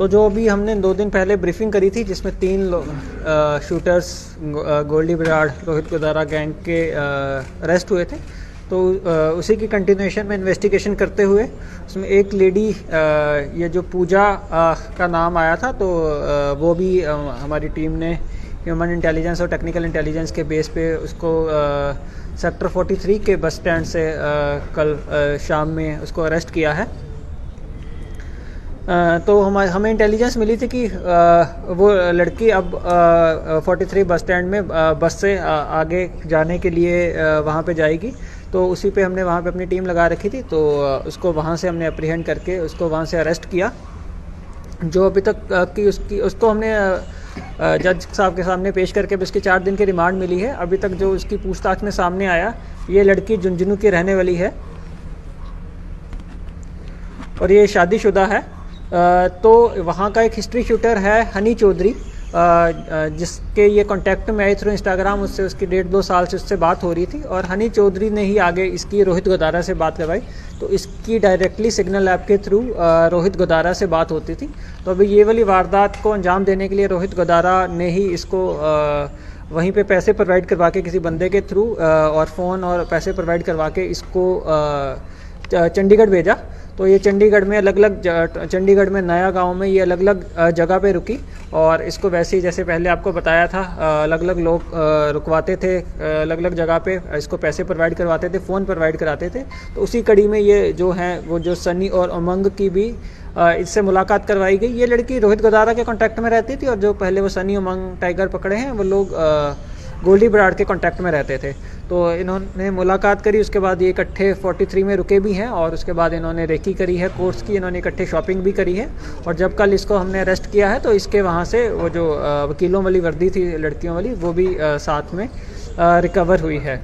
तो जो अभी हमने 2 दिन पहले ब्रीफिंग करी थी जिसमें 3 शूटर्स गोल्डी बराड़ रोहित गोदारा गैंग के अरेस्ट हुए थे, तो उसी की कंटिन्यूएशन में इन्वेस्टिगेशन करते हुए उसमें एक लेडी ये जो पूजा का नाम आया था, तो वो भी हमारी टीम ने ह्यूमन इंटेलिजेंस और टेक्निकल इंटेलिजेंस के बेस पे उसको सेक्टर 43 के बस स्टैंड से कल शाम में उसको अरेस्ट किया है। तो हमें इंटेलिजेंस मिली थी कि वो लड़की अब 43 बस स्टैंड में बस से आगे जाने के लिए वहाँ पे जाएगी, तो उसी पे हमने वहाँ पे अपनी टीम लगा रखी थी। तो उसको वहाँ से हमने अप्रीहेंड करके उसको वहाँ से अरेस्ट किया। जो अभी तक की उसको हमने जज साहब के सामने पेश करके उसकी 4 दिन की रिमांड मिली है। अभी तक जो उसकी पूछताछ में सामने आया, ये लड़की झुंझुनू की रहने वाली है और ये शादीशुदा है। तो वहाँ का एक हिस्ट्री शूटर है हनी चौधरी, जिसके ये कांटेक्ट में आई थ्रू इंस्टाग्राम। उससे उसकी 1.5-2 साल से उससे बात हो रही थी और हनी चौधरी ने ही आगे इसकी रोहित गोदारा से बात करवाई। तो इसकी डायरेक्टली सिग्नल ऐप के थ्रू रोहित गोदारा से बात होती थी। तो अभी ये वाली वारदात को अंजाम देने के लिए रोहित गोदारा ने ही इसको वहीं पे पैसे प्रोवाइड करवा के किसी बंदे के थ्रू और फ़ोन और पैसे प्रोवाइड करवा के इसको चंडीगढ़ भेजा। तो ये चंडीगढ़ में नया गांव में ये अलग अलग जगह पे रुकी और इसको वैसे ही जैसे पहले आपको बताया था, अलग अलग लोग रुकवाते थे, अलग अलग जगह पे इसको पैसे प्रोवाइड करवाते थे, फ़ोन प्रोवाइड कराते थे। तो उसी कड़ी में ये जो हैं वो जो सनी और उमंग की भी इससे मुलाकात करवाई गई। ये लड़की रोहित गोदारा के कांटेक्ट में रहती थी और जो पहले वो सनी उमंग टाइगर पकड़े हैं वो लोग गोल्डी बराड़ के कांटेक्ट में रहते थे। तो इन्होंने मुलाकात करी, उसके बाद ये इकट्ठे 43 में रुके भी हैं और उसके बाद इन्होंने रेकी करी है, कोर्स की, इन्होंने इकट्ठे शॉपिंग भी करी है। और जब कल इसको हमने अरेस्ट किया है तो इसके वहाँ से वो जो वकीलों वाली वर्दी थी लड़कियों वाली, वो भी साथ में रिकवर हुई है।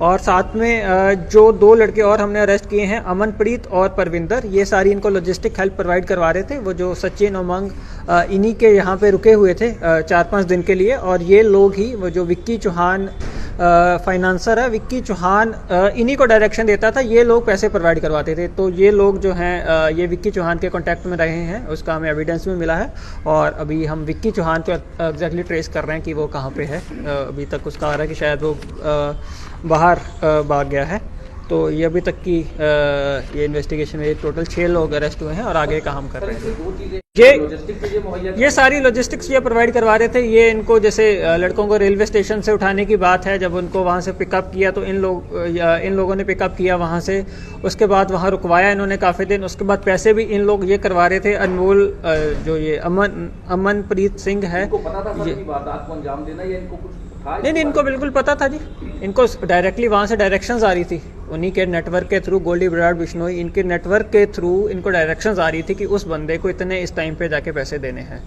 और साथ में जो 2 लड़के और हमने अरेस्ट किए हैं, अमनप्रीत और परविंदर, ये सारी इनको लॉजिस्टिक हेल्प प्रोवाइड करवा रहे थे। वो जो सचिन उमंग इन्हीं के यहाँ पे रुके हुए थे 4-5 दिन के लिए। और ये लोग ही वो जो विक्की चौहान फाइनेंसर है, विक्की चौहान इन्हीं को डायरेक्शन देता था, ये लोग पैसे प्रोवाइड करवाते थे। तो ये लोग जो हैं ये विक्की चौहान के कांटेक्ट में रहे हैं, उसका हमें एविडेंस भी मिला है। और अभी हम विक्की चौहान को एग्जैक्टली ट्रेस कर रहे हैं कि वो कहाँ पे है। अभी तक उसका आ रहा है कि शायद वो बाहर भाग गया है। तो ये अभी तक की ये इन्वेस्टिगेशन में टोटल 6 लोग अरेस्ट हुए हैं और आगे काम कर रहे हैं। ये सारी लॉजिस्टिक्स ये प्रोवाइड करवा रहे थे। ये इनको जैसे लड़कों को रेलवे स्टेशन से उठाने की बात है, जब उनको वहाँ से पिकअप किया तो इन लोगों ने पिकअप किया वहाँ से, उसके बाद वहाँ रुकवाया इन्होंने काफ़ी दिन। उसके बाद पैसे भी इन लोग ये करवा रहे थे। अनमोल जो ये अमनप्रीत सिंह है, नहीं, इनको बिल्कुल पता था जी। इनको डायरेक्टली वहाँ से डायरेक्शंस आ रही थी, उन्हीं के नेटवर्क के थ्रू, गोल्डी बराड़ बिश्नोई, इनके नेटवर्क के थ्रू इनको डायरेक्शंस आ रही थी कि उस बंदे को इतने इस टाइम पे जाके पैसे देने हैं।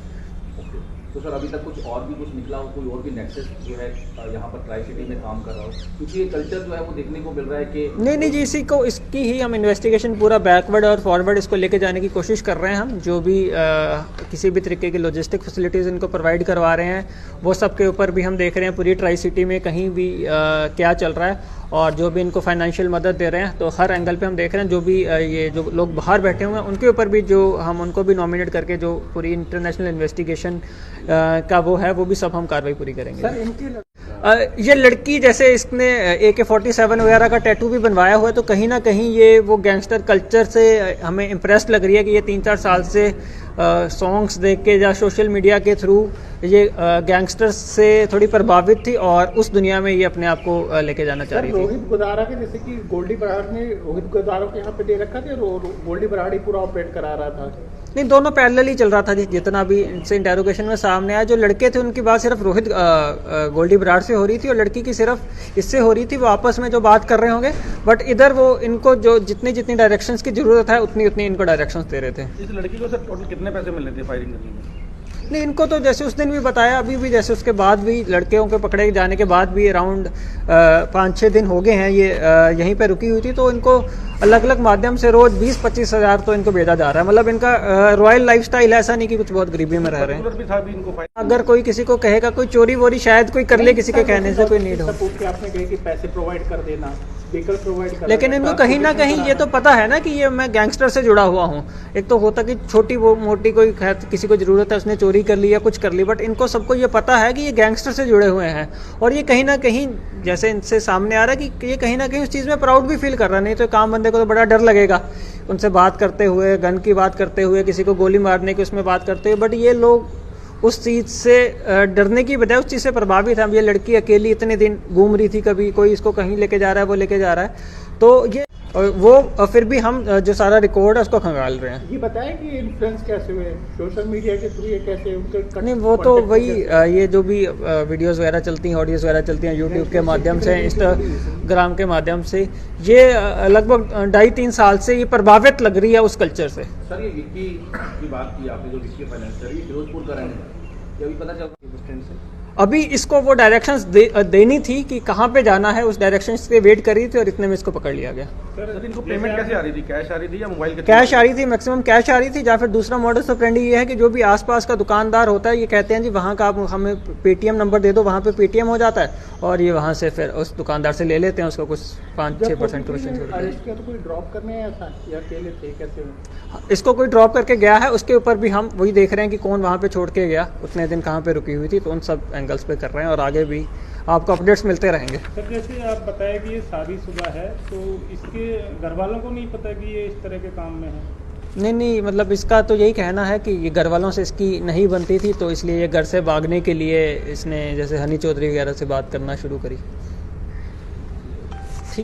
तो सर अभी तक कुछ और भी कुछ निकला हो, कोई और भी नेक्सस जो है यहाँ पर ट्राई सिटी में काम कर रहा हो? क्योंकि ये कल्चर जो है वो देखने को मिल रहा है कि नहीं जी, इसकी ही हम इन्वेस्टिगेशन पूरा बैकवर्ड और फॉरवर्ड इसको लेके जाने की कोशिश कर रहे हैं। हम जो भी किसी भी तरीके की लॉजिस्टिक फैसिलिटीज़ इनको प्रोवाइड करवा रहे हैं, वो सब के ऊपर भी हम देख रहे हैं पूरी ट्राई सिटी में कहीं भी क्या चल रहा है। और जो भी इनको फाइनेंशियल मदद दे रहे हैं, तो हर एंगल पे हम देख रहे हैं। जो भी ये जो लोग बाहर बैठे हुए हैं उनके ऊपर भी जो हम उनको भी नॉमिनेट करके जो पूरी इंटरनेशनल इन्वेस्टिगेशन का वो है, वो भी सब हम कार्रवाई पूरी करेंगे। सर ये लड़की जैसे इसने AK-47 वगैरह का टैटू भी बनवाया हुआ है, तो कहीं ना कहीं ये वो गैंगस्टर कल्चर से हमें इम्प्रेस्ड लग रही है कि ये 3-4 साल से सॉन्ग्स देख के या सोशल मीडिया के थ्रू ये गैंगस्टर्स से थोड़ी प्रभावित थी और उस दुनिया में ये अपने आप को लेके जाना चाह रही थी। रोहित गोदारा के जैसे कि गोल्डी बराड़ ने रोहित गोदारा को यहाँ पे दे रखा था, गोल्डी बराड़ ही पूरा ऑपरेट करा रहा था। नहीं, दोनों पैरेलल ही चल रहा था जी। जितना भी इनसे इंटेरोगेशन में सामने आया, जो लड़के थे उनकी बात सिर्फ रोहित गोल्डी बराड़ से हो रही थी और लड़की की सिर्फ इससे हो रही थी। वो आपस में जो बात कर रहे होंगे, बट इधर वो इनको जो जितनी डायरेक्शंस की जरूरत है उतनी इनको डायरेक्शंस दे रहे थे। इस लड़की को सर टोटल कितने पैसे मिल रहे थे फायरिंग करने में? नहीं, इनको तो जैसे उस दिन भी बताया, अभी भी जैसे उसके बाद भी लड़कियों के पकड़े जाने के बाद भी अराउंड 5-6 दिन हो गए हैं ये यहीं पे रुकी हुई थी। तो इनको अलग अलग माध्यम से रोज 20-25 हज़ार तो इनको भेजा जा रहा है। मतलब इनका रॉयल लाइफस्टाइल, ऐसा नहीं कि कुछ बहुत गरीबी में रह रहे हैं। अगर कोई किसी को कहेगा कोई चोरी वोरी शायद कोई कर ले, किसी के कहने से कोई नीड हो। आपने कहा कि पैसे प्रोवाइड कर देना, व्हीकल प्रोवाइड कर लेकिन इनको कहीं ना कहीं ये तो पता है ना कि ये मैं गैंगस्टर से जुड़ा हुआ हूँ। एक तो होता कि छोटी वो मोटी कोई किसी को ज़रूरत है उसने चोरी कर ली या कुछ कर ली, बट इनको सबको ये पता है कि ये गैंगस्टर से जुड़े हुए हैं। और ये कहीं ना कहीं जैसे इनसे सामने आ रहा है कि ये कहीं ना कहीं उस चीज़ में प्राउड भी फील कर रहा है। नहीं तो काम बंदे को तो बड़ा डर लगेगा उनसे बात करते हुए, गन की बात करते हुए, किसी को गोली मारने की उसमें बात करते हुए, बट ये लोग उस चीज़ से डरने की बजाय उस चीज़ से प्रभावित है। अब ये लड़की अकेली इतने दिन घूम रही थी, कभी कोई इसको कहीं लेके जा रहा है, वो लेके जा रहा है, तो ये वो फिर भी हम जो सारा रिकॉर्ड है उसको खंगाल रहे हैं। ये बताएं कि इन्फ्लुएंस कैसे हुए, सोशल मीडिया के थ्रू, ये कैसे उनके नहीं वो तो वही ये जो भी वीडियोस वगैरह चलती हैं, ऑडियोज़ वगैरह चलती हैं यूट्यूब के माध्यम से, इंस्टाग्राम के माध्यम से, ये लगभग 2.5-3 साल से ये प्रभावित लग रही है उस कल्चर से। सर ये विक्की की बात की आपने, जो विक्की फाइनेंसर, ये फिरोजपुर का रहने वाला है, ये अभी पता चल रहा है बस स्टैंड से। अभी इसको वो डायरेक्शंस देनी थी कि कहाँ पे जाना है, उस डायरेक्शंस के वेट कर रही थी और इतने में इसको पकड़ लिया गया। सर इनको पेमेंट कैसे आ रही थी, कैश आ रही थी या मोबाइल के कैश आ रही थी, मैक्सिमम कैश आ रही थी। या फिर दूसरा मॉडस ऑपरेंडी ये है कि जो भी आसपास का दुकानदार होता है ये कहते हैं जी वहाँ का आप हमें पेटीएम नंबर दे दो, वहाँ पे पेटीएम हो जाता है और ये वहाँ से फिर उस दुकानदार से ले लेते हैं, उसको कुछ 5-6% कमीशन अरेस्ट किया तो कोई ड्रॉप करने है ऐसा या अकेले थे कैसे? इसको कोई ड्रॉप करके गया है, उसके ऊपर भी हम वही देख रहे हैं कि कौन वहाँ पे छोड़ के गया, उतने दिन कहाँ पे रुकी हुई थी, तो उन सब एंगल्स पे कर रहे हैं और आगे भी आपको अपडेट्स मिलते रहेंगे। सर जैसे आप बताया कि ये शादीशुदा है, तो इसके घर वालों को नहीं पता कि ये इस तरह के काम में है? नहीं मतलब इसका तो यही कहना है कि ये घर वालों से इसकी नहीं बनती थी, तो इसलिए ये घर से भागने के लिए इसने जैसे हनी चौधरी वगैरह से बात करना शुरू करी।